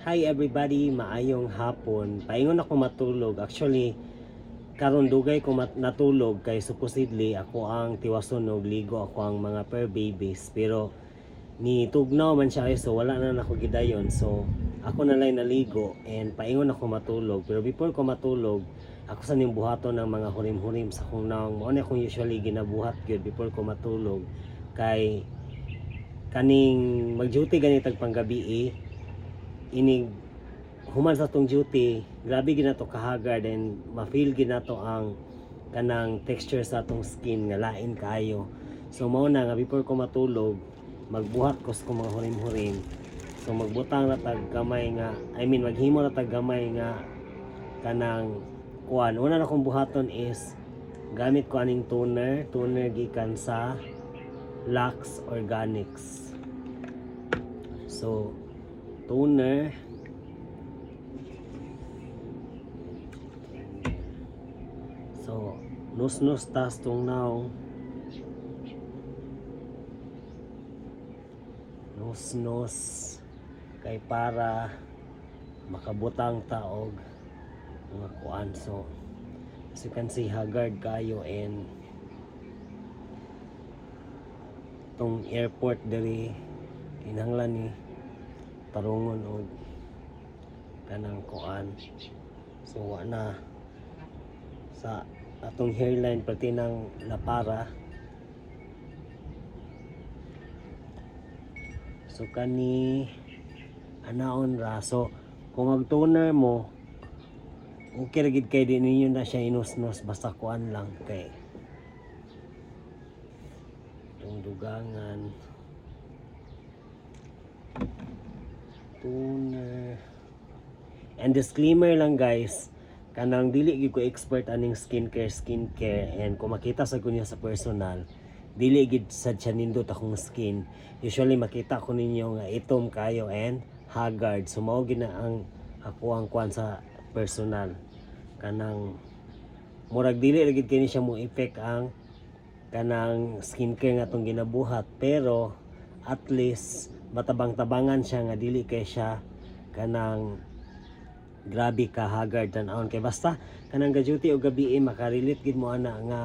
Hi everybody, maayong hapon. Paingon ako matulog. Actually, karon dugay ko natulog kay supposedly ako ang tiwason og ligo ako ang mga per babies. Pero ni tugnaw man siya so wala na nako gidayon. So ako na lang naligo and paingon ako matulog. Pero before ko matulog, ako sa ning buhaton ng mga hurim-hurim sa kung naong mo na akong usually ginabuhat gyud before ko matulog kay kaning mag-duty ganitag panggabi inig human sa tong duty, grabe ginato kahagard and ma-feel ginato ang kanang texture sa atong skin nga lain kaayo. So mao na nga before ko matulog, magbuhat ko sa mga hurim-hurim. So magbutang na tag gamay nga, maghimo na tag gamay nga kanang kuan. Una na kong buhaton is gamit ko aning toner gikan sa Lux Organics. So toner, so nus tas tong naong nus kay para makabutang taog mga kuan. So as you can see, haggard kayo and tong airport diri kinahanglan ni tarungon og kanang kuan. So na sa atong hairline pati nang napara. So kani anaon ra. So kung ang toner mo okay ra gid kay di ninyo na siya inusnos, basta kuan lang kay itong dugangan toner. And disclaimer lang guys, kanang dili gid ko expert aning skincare and kung makita sa kunya sa personal, dili gid sad siya nindot akong skin. Usually makita ko ninyo nga itom kayo and haggard. So mao gid na ang ako ang kuan sa personal. Kanang murag dili ra gid kini siya mo effect ang kanang skincare nga atong ginabuhat, pero at least matabang-tabangan siya nga dili kay siya kanang grabe ka haggard tan-awon. Kay basta kanang ga-duty o gabi makarelate gid mo ana nga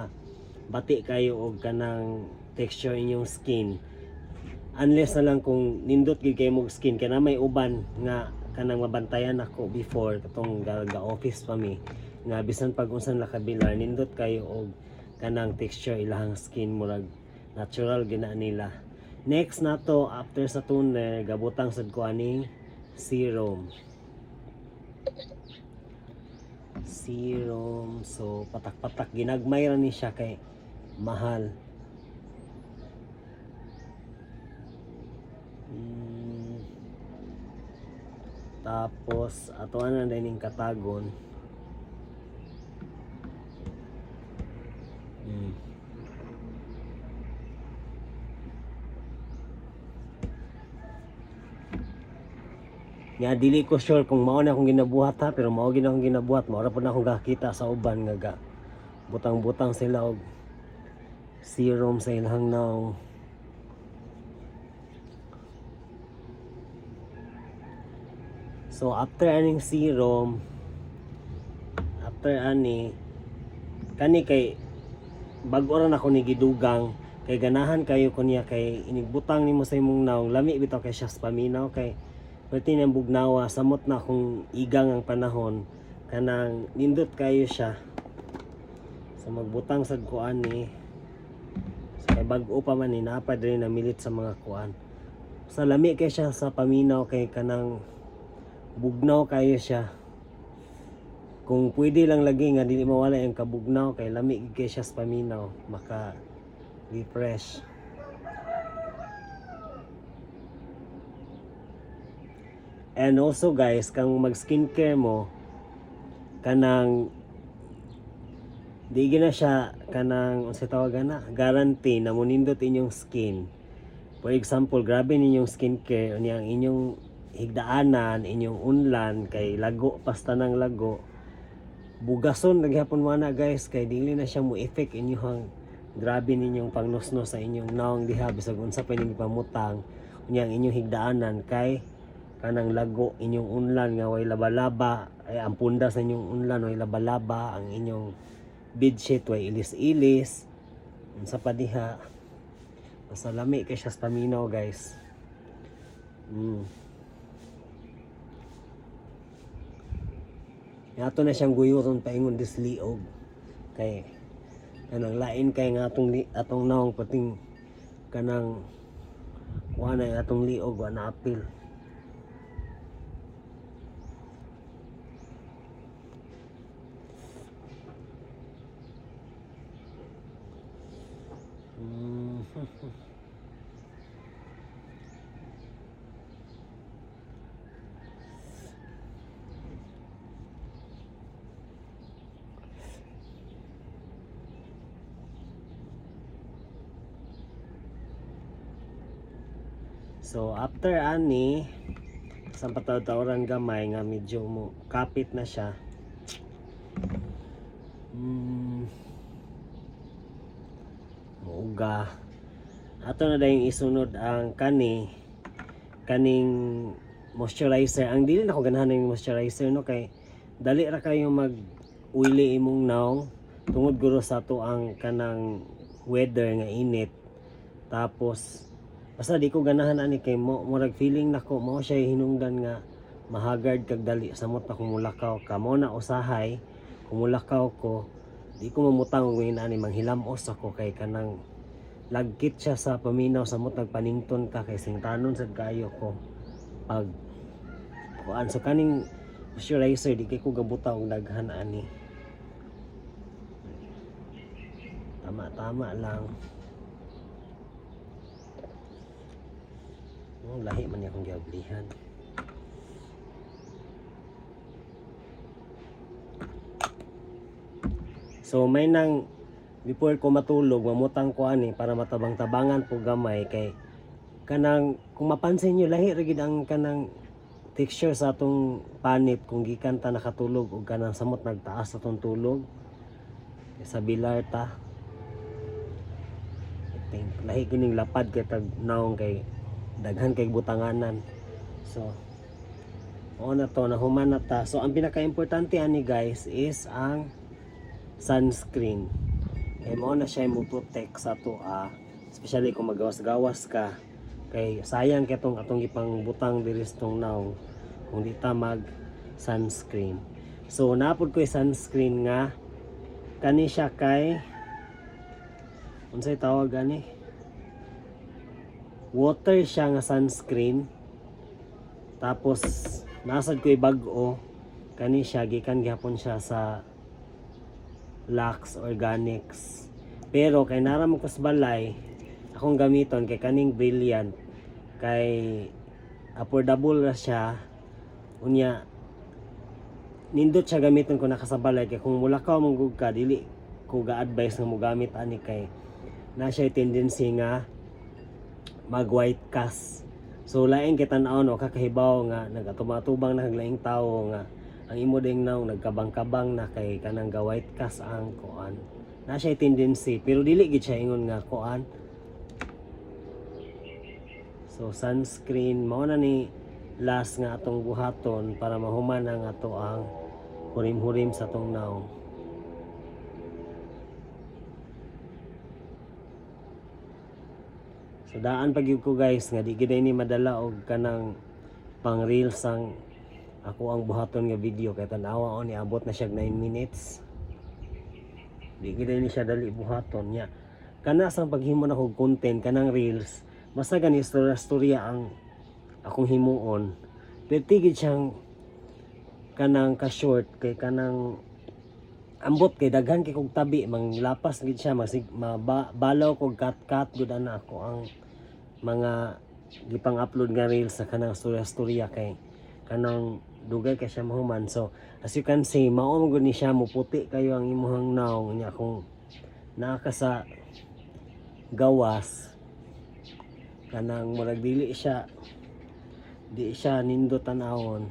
bati kayo og kanang texture inyong skin, unless na lang kung nindot gid kay mog skin. Kay na may uban nga kanang mabantayan ako before katong ga-office pa mi nga bisan pag unsan lakabilar nindot kayo og kanang texture ilahang skin, murag natural gina nila. Next nato after sa toner, gabutang sad ko aning serum. So patak-patak ginagmay ra ni siya kay mahal. Tapos ato na dining katagon. Nga dili ko sure kung mao na akong ginabuhat ha, pero mao gid akong ginabuhat. Mao ra pud akong gakita sa uban nga ga butang-butang sila og serum sa ilang naong. So after aning serum, after ani kani kay bag-o ra nako ni gidugang kay ganahan kayo kunya kay inigbutang nimo sa imong naong lami bitaw kay siya sa paminaw kay pwede nang bugnawa samot na kung igang ang panahon kanang nindot kayo siya. So magbutang sad ko ani. So kay bag-o pa man ni napad rin na milit sa mga kuan. Sa lami kay siya sa paminaw kay kanang bugnaw kayo siya. Kung pwede lang lagi nga dili mawala yung kabugnaw kay lami kay siya sa paminaw, maka refresh. And also guys, kang mag skincare mo kanang di gina siya kanang unsa tawagan na guarantee na munindot inyong skin. For example, grabe ninyong skincare unya ang inyong higdaanan, inyong unlan kay lago pasta ng lago. Bugason naghapon mo na guys kay dili na siya mo effect inyong grabe ninyong pangnusnos sa inyong naong diha bisag unsa pa ning pamutang unya ang inyong higdaanan kay kanang lago inyong unlan nga way laba-laba, ay ang punda sa inyong unlan way laba-laba, ang inyong bedsheet way ilis-ilis unsa pa diha. Basta lami kay siya sa paminaw guys. Ato na siyang guyuron paingon disliog kay kanang lain kay nga atong naong pating kanang kuha na atong liog wa na apil. So after ani sa pataw-tawran gamay nga medyo mo kapit na siya. Muuga. Ato na dayong isunod ang kaning moisturizer. Ang dili na ko ganahan ng moisturizer no kay dali ra kayo mag uili imong naong tungod guro sa to ang kanang weather nga init. Tapos basta di ko ganahan ani kay murag feeling nako mao siya hinungdan nga mahagard kag dali samot na kumulakaw ka mo na usahay kumulakaw ko di ko mamutang og ani manghilamos ako kay kanang lagkit siya sa paminaw samot nagpanington ka kay singtanon sad kayo ko pag kuan so kaning moisturizer di kay ko gabuta og daghan ani tama lang. Lahi man akong giablihan. So may nang before ko matulog mamutang ko ani para matabang-tabangan po gamay kay kanang kung mapansin niyo lahi ra gid ang kanang texture sa atong panit kung gikan ta nakatulog og kanang samot nagtaas atong tulog sa bilar ta. I think lahi kining lapad kay tag naong kay daghan kay butanganan. So o na to nahuman na ta. So ang pinaka-importante ani guys is ang sunscreen. Kay mo na siya mo protect sa to especially kung magawas-gawas ka kay sayang kay atong ipang butang diri sa tong naong kung di ta mag sunscreen. So napod ko sunscreen nga kani siya kay unsay tawag ani water siya nga sunscreen. Tapos nasad ko bag-o kani siya gikan gihapon siya sa Lux Organics. Pero kay naram ko sa balay akong gamiton kay kaning Brilliant kay affordable ra siya unya nindot siya gamiton ko nakasabalay kay kung mulakaw mong gug ka dili ko ga-advise nga mo gamit ani kay na siya tendency nga mag white cast. So lain kay tan-aw no kakahibaw nga nagatumatumbang na laing tawo nga ang imo ding naw nagkabang-kabang na kay kanang ga white cast ang kuan. Na siya tendency pero dili gid siya ingon nga kuan. So sunscreen mao na ni last nga atong buhaton para mahuman ang ato ang hurim-hurim sa tong naong. So daan pag ko guys nga di gid ni madala og kanang pang reels ang ako ang buhaton nga video kay tan-awa ni abot na siya 9 minutes. Di gid ni siya dali buhaton nya. Kana sang paghimo na og content kanang reels, basta gani istorya ang akong himuon. Pwede gid siyang kanang ka short kay kanang ambot kay daghan kay kog tabi manglapas gid siya mabalaw kog cut gud ana ako ang mga gipang upload nga reels sa kanang storya kay kanang dugay kay siya mahuman. So as you can see mao man gud ni siya mo puti kayo ang imuhang naong nya kung naa ka sa gawas kanang murag dili siya nindot tanawon.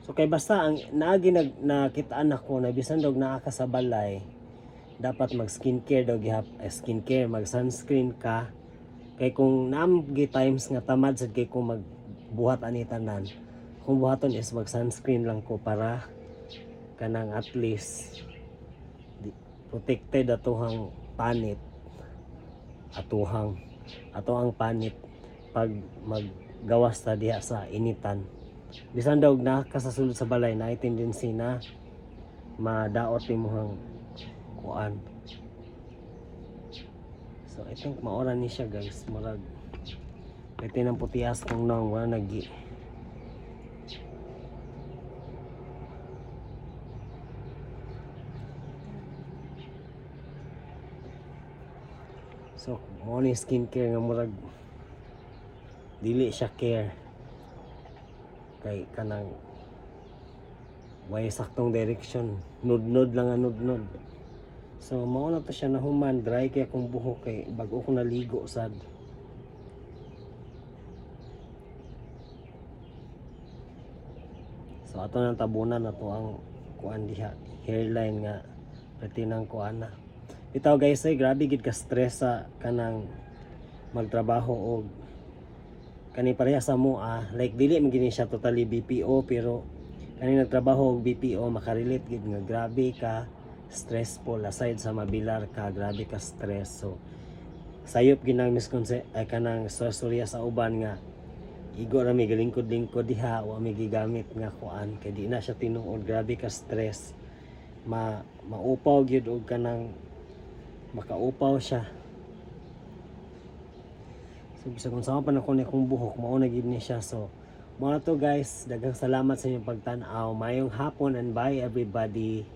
So kay basta ang naagi nakitaan ako na bisan dog naa ka sa balay dapat mag skincare daw gihap skincare, mag sunscreen ka. Kay kung naamgi times nga tamad sad kay kung magbuhat ani tanan, kung buhaton is mag sunscreen lang ko para kanang at least protected atuhang panit, atuhang panit pag maggawas ta diha sa initan. Bisan daw na kasasulod sa balay na tendency na madaot imong kuan. So I think maora ni siya guys, murag pwede ng putias kung nang wala nagi. So mo ni skincare nga murag dili siya care kay kanang way saktong direction, nudnod lang ang nudnod. So mao na to siya na human, dry kay akong buhok kay bago ko naligo sad. So ato nang tabunan na to ang kuan diha, hairline nga pati nang kuan na. Bitaw guys ay grabe gid ka stress sa kanang magtrabaho og kani pareha sa mo like dili man gini siya totally BPO pero kani nagtrabaho og BPO makarelate gid nga grabe ka stressful aside sa mabilar ka, grabe ka stress. So sayop ginang misconcept ay kanang storya sa uban nga igo ra mi galingkod-lingkod diha wa mi gigamit nga kuan kay di na siya tinuod, grabe ka stress. Maupaw gyud og kanang makaupaw siya. So bisa kung sama pa na ko ni kong buhok mao na gid ni siya. So mao to guys, daghang salamat sa inyong pagtan-aw, mayong hapon and bye everybody.